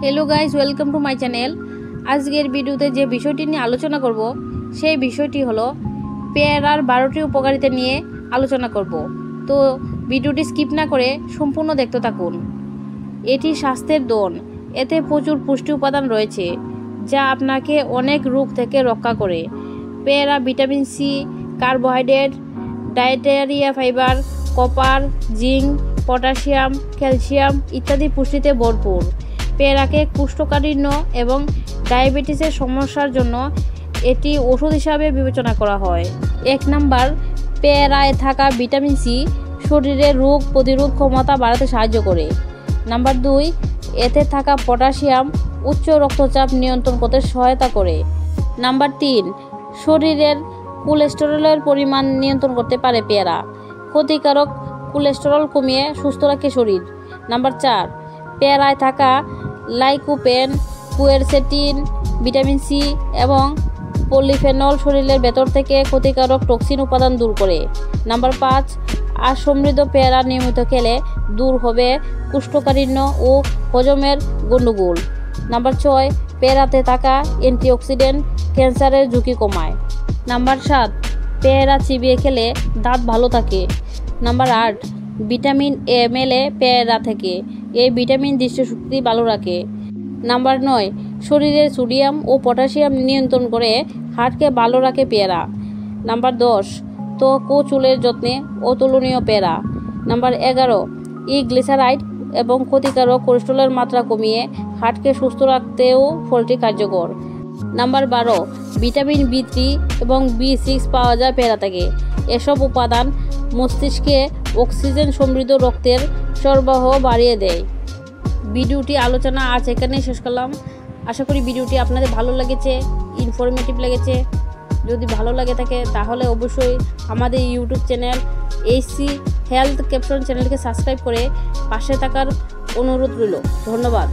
Hello guys welcome to my channel. आजकेर भिडियोते जे विषयटी निये आलोचना करब सेई विषयटी हलो पेयारार 12टी उपकारिता निये आलोचना करब। तो भिडियोटी स्किप ना करे सम्पूर्ण देखते थाकुन। एटी स्वास्थ्येर धन, एते प्रचुर पुष्टि उपादान रयेछे जा आपनाके अनेक रोग थेके रक्षा करे। पेयारा विटामिन सी, कार्बोहाइड्रेट, डायटेरिया फाइबार, कपार, जिंक, पटाशियाम, क्यालसियाम इत्यादि पुष्टिते भरपूर। पेयाराके कोष्ठकाठिन्य एवं डायबिटिसेर समस्यार जन्य एटी ओषुध हिसाबे बिवेचना करा हय। एक नम्बर, पेयाराय थाका विटामिन सी शरीरे रोग प्रतिरोध क्षमता बाड़ाते साहाय्य करे। नम्बर 2, एते थाका पटाशियाम उच्च रक्तचाप नियंत्रण करते सहायता करे। नम्बर 3, शरीरेर कोलेस्टेरलेर परिमाण नियंत्रण करते पारे पेयारा। क्षतिकारक कोलेस्टेरल कमिয়ে सुस्थ राखे शरीर। नम्बर 4, पेयाराय थाका लाइकोपेन, कुएरसेटिन, विटामिन सी एवं पलिफेनल शरीरेर भेतर थेके क्षतिकारक टक्सिन उपादान दूर करे। नम्बर 5, आँश समृद्ध पेयारा नियमित खेले दूर होबे कोष्ठकाठिन्य और हजमेर गंडगोल। नम्बर 6, पेयाराते थाका एंटीअक्सिडेंट कैंसारेर झुঁকি कमाয়। नम्बर 7, पेयारा चिबिয়ে खेले दाँत भालो थाके। नम्बर 8, ভিটামিন এ মেলে পেয়ারা থেকে। এই ভিটামিন দৃষ্টিশক্তি ভালো রাখে। নাম্বার 9, শরীরের সোডিয়াম ও পটাশিয়াম নিয়ন্ত্রণ করে হার্টকে ভালো রাখে পেয়ারা। নাম্বার 10, ত্বক ও চুলের যত্নে অতুলনীয় পেয়ারা। নাম্বার 11, গ্লিসারাইড এবং ক্ষতিকারক কোলেস্টেরলের মাত্রা কমিয়ে হার্টকে সুস্থ রাখতেও ফলটি কার্যকর। নাম্বার 12, ভিটামিন B3 এবং B6 পাওয়া যায় পেয়ারা থেকে। এসব উপাদান মস্তিষ্কে অক্সিজেন সমৃদ্ধ রক্তের সরবরাহ বাড়িয়ে দেয়। ভিডিওটি আলোচনা আজ এখানেই শেষ করলাম। আশা করি ভিডিওটি আপনাদের ভালো লেগেছে, ইনফরমেটিভ লেগেছে। যদি ভালো লাগে থাকে তাহলে অবশ্যই আমাদের YouTube channel HC health caption চ্যানেলকে সাবস্ক্রাইব করে পাশে থাকার অনুরোধ রইল। ধন্যবাদ।